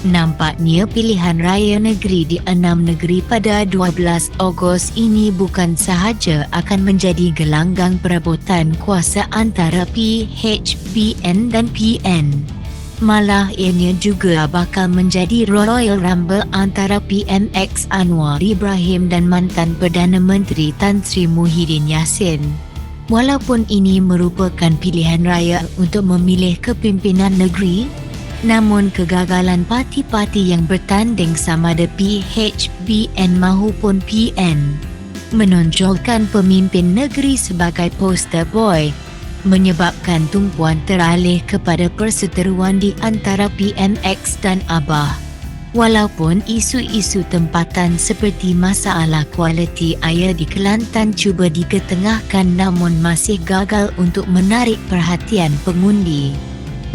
Nampaknya pilihan raya negeri di 6 negeri pada 12 Ogos ini bukan sahaja akan menjadi gelanggang perebutan kuasa antara PHBN dan PN. Malah ianya juga bakal menjadi Royal Rumble antara PMX Anwar Ibrahim dan mantan Perdana Menteri Tan Sri Muhyiddin Yassin. Walaupun ini merupakan pilihan raya untuk memilih kepimpinan negeri, namun kegagalan parti-parti yang bertanding sama ada PHBN maupun PN menonjolkan pemimpin negeri sebagai poster boy, menyebabkan tumpuan teralih kepada perseteruan di antara PMX dan ABAH. Walaupun isu-isu tempatan seperti masalah kualiti air di Kelantan cuba diketengahkan namun masih gagal untuk menarik perhatian pengundi,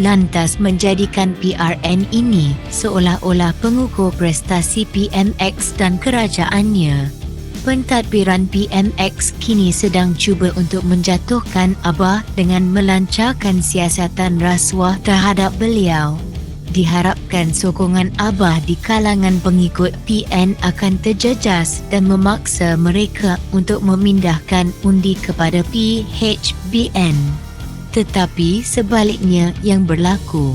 lantas menjadikan PRN ini seolah-olah pengukur prestasi PMX dan kerajaannya. Pentadbiran PMX kini sedang cuba untuk menjatuhkan ABAH dengan melancarkan siasatan rasuah terhadap beliau. Diharapkan sokongan ABAH di kalangan pengikut PN akan terjejas dan memaksa mereka untuk memindahkan undi kepada PHBN. Tetapi sebaliknya yang berlaku.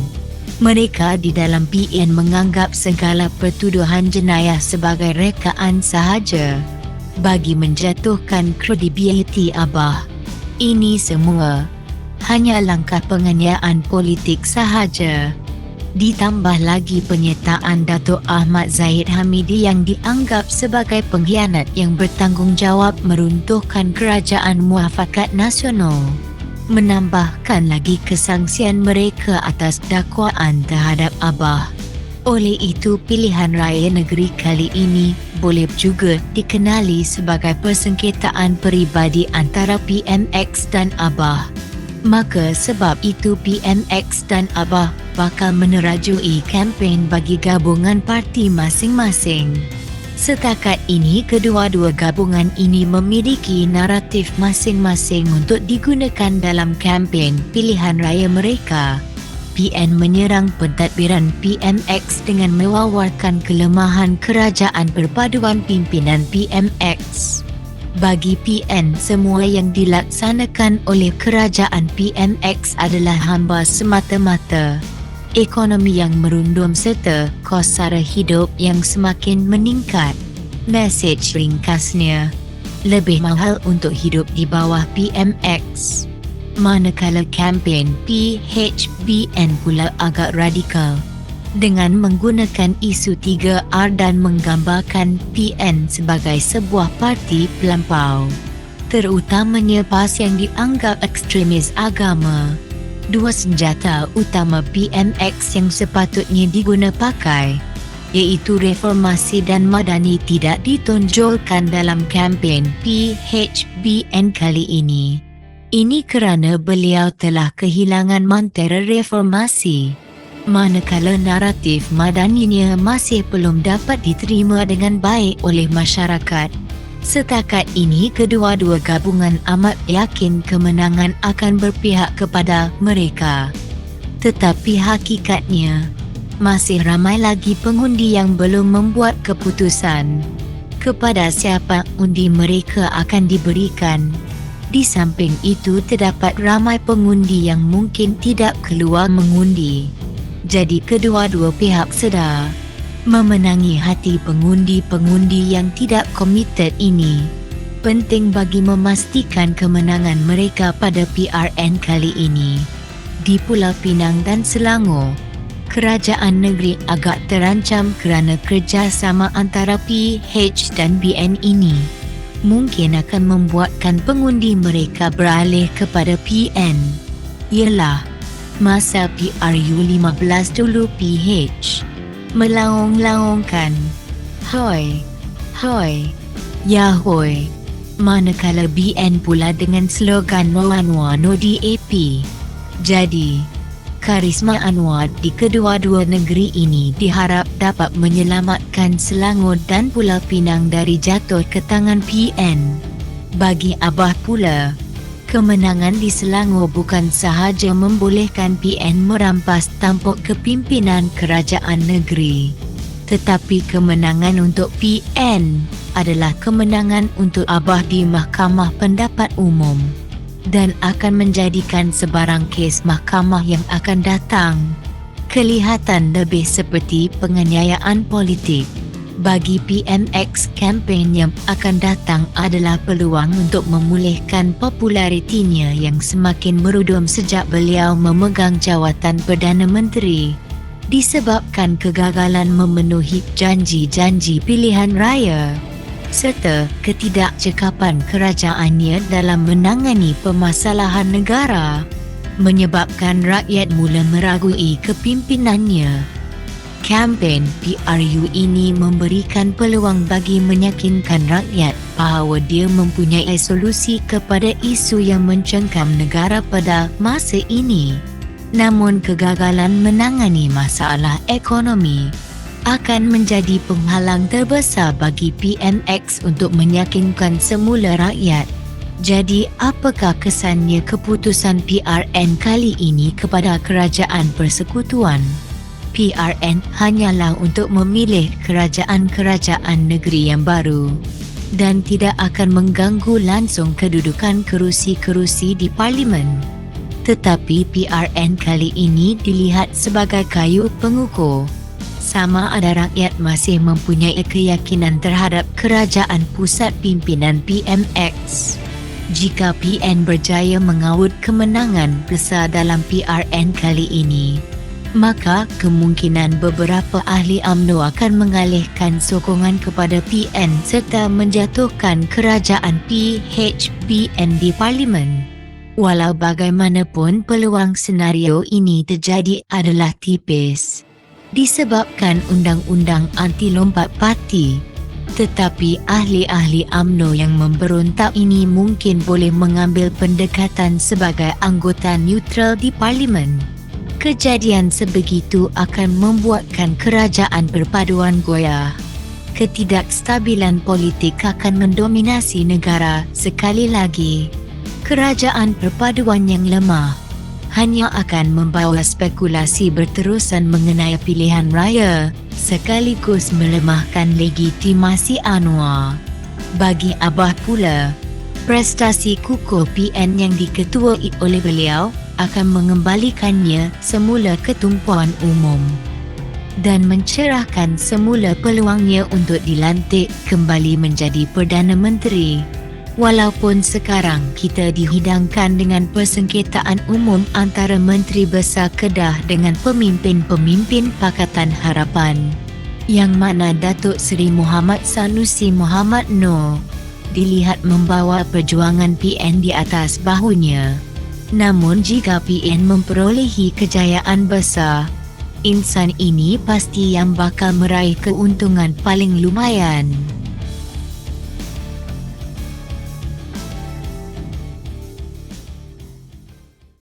Mereka di dalam PN menganggap segala pertuduhan jenayah sebagai rekaan sahaja bagi menjatuhkan kredibiliti ABAH. Ini semua hanya langkah penganiayaan politik sahaja. Ditambah lagi penyertaan Datuk Ahmad Zahid Hamidi yang dianggap sebagai pengkhianat yang bertanggungjawab meruntuhkan kerajaan muafakat nasional, menambahkan lagi kesangsian mereka atas dakwaan terhadap ABAH. Oleh itu pilihan raya negeri kali ini boleh juga dikenali sebagai persengketaan peribadi antara PMX dan ABAH. Maka sebab itu PMX dan ABAH bakal menerajui kempen bagi gabungan parti masing-masing. Setakat ini kedua-dua gabungan ini memiliki naratif masing-masing untuk digunakan dalam kempen pilihan raya mereka. PN menyerang pentadbiran PMX dengan mewawarkan kelemahan kerajaan perpaduan pimpinan PMX. Bagi PN, semua yang dilaksanakan oleh kerajaan PMX adalah hamba semata-mata. Ekonomi yang merundum serta kos sara hidup yang semakin meningkat. Mesej ringkasnya, lebih mahal untuk hidup di bawah PMX. Manakala kempen PHBN pula agak radikal dengan menggunakan isu 3R dan menggambarkan PN sebagai sebuah parti pelampau, terutamanya PAS yang dianggap ekstremis agama. Dua senjata utama PMX yang sepatutnya diguna pakai, iaitu reformasi dan madani, tidak ditonjolkan dalam kempen PHBN kali ini. Ini kerana beliau telah kehilangan mantra reformasi, manakala naratif madaninya masih belum dapat diterima dengan baik oleh masyarakat. Setakat ini kedua-dua gabungan amat yakin kemenangan akan berpihak kepada mereka. Tetapi hakikatnya, masih ramai lagi pengundi yang belum membuat keputusan kepada siapa undi mereka akan diberikan. Di samping itu terdapat ramai pengundi yang mungkin tidak keluar mengundi. Jadi kedua-dua pihak sedar memenangi hati pengundi-pengundi yang tidak komited ini penting bagi memastikan kemenangan mereka pada PRN kali ini. Di Pulau Pinang dan Selangor, kerajaan negeri agak terancam kerana kerjasama antara PH dan BN ini mungkin akan membuatkan pengundi mereka beralih kepada PN. Ialah masa PRU15 dulu PH melaung-laungkan hoi, hoi, yahoi, manakala BN pula dengan slogan No Anwar No DAP. Jadi, karisma Anwar di kedua-dua negeri ini diharap dapat menyelamatkan Selangor dan Pulau Pinang dari jatuh ke tangan PN. Bagi ABAH pula, Kemenangan di Selangor bukan sahaja membolehkan PN merampas tampuk kepimpinan kerajaan negeri, tetapi kemenangan untuk PN adalah kemenangan untuk Abah di Mahkamah Pendapat Umum dan akan menjadikan sebarang kes mahkamah yang akan datang kelihatan lebih seperti penganiayaan politik. Bagi PMX, kempen yang akan datang adalah peluang untuk memulihkan popularitinya yang semakin merudum sejak beliau memegang jawatan Perdana Menteri disebabkan kegagalan memenuhi janji-janji pilihan raya serta ketidakcekapan kerajaannya dalam menangani permasalahan negara menyebabkan rakyat mula meragui kepimpinannya. Kempen PRU ini memberikan peluang bagi meyakinkan rakyat bahawa dia mempunyai solusi kepada isu yang mencengkam negara pada masa ini. Namun kegagalan menangani masalah ekonomi akan menjadi penghalang terbesar bagi PMX untuk meyakinkan semula rakyat. Jadi apakah kesannya keputusan PRN kali ini kepada Kerajaan Persekutuan? PRN hanyalah untuk memilih kerajaan-kerajaan negeri yang baru dan tidak akan mengganggu langsung kedudukan kerusi-kerusi di Parlimen. Tetapi PRN kali ini dilihat sebagai kayu pengukur sama ada rakyat masih mempunyai keyakinan terhadap kerajaan pusat pimpinan PMX. Jika PN berjaya mengawut kemenangan besar dalam PRN kali ini, maka kemungkinan beberapa ahli UMNO akan mengalihkan sokongan kepada PN serta menjatuhkan kerajaan PHBN di Parlimen. Walau bagaimanapun peluang senario ini terjadi adalah tipis disebabkan undang-undang anti lompat parti. Tetapi ahli-ahli UMNO yang memberontak ini mungkin boleh mengambil pendekatan sebagai anggota neutral di Parlimen. Kejadian sebegitu akan membuatkan kerajaan perpaduan goyah. Ketidakstabilan politik akan mendominasi negara sekali lagi. Kerajaan perpaduan yang lemah hanya akan membawa spekulasi berterusan mengenai pilihan raya sekaligus melemahkan legitimasi UNRWA. Bagi Abah pula, prestasi kukuh PN yang diketuai oleh beliau akan mengembalikannya semula ke tumpuan umum dan mencerahkan semula peluangnya untuk dilantik kembali menjadi Perdana Menteri. Walaupun sekarang kita dihidangkan dengan persengketaan umum antara Menteri Besar Kedah dengan pemimpin-pemimpin Pakatan Harapan, yang mana Datuk Seri Muhammad Sanusi Muhammad Noor dilihat membawa perjuangan PN di atas bahunya. Namun jika PN memperolehi kejayaan besar, insan ini pasti yang bakal meraih keuntungan paling lumayan.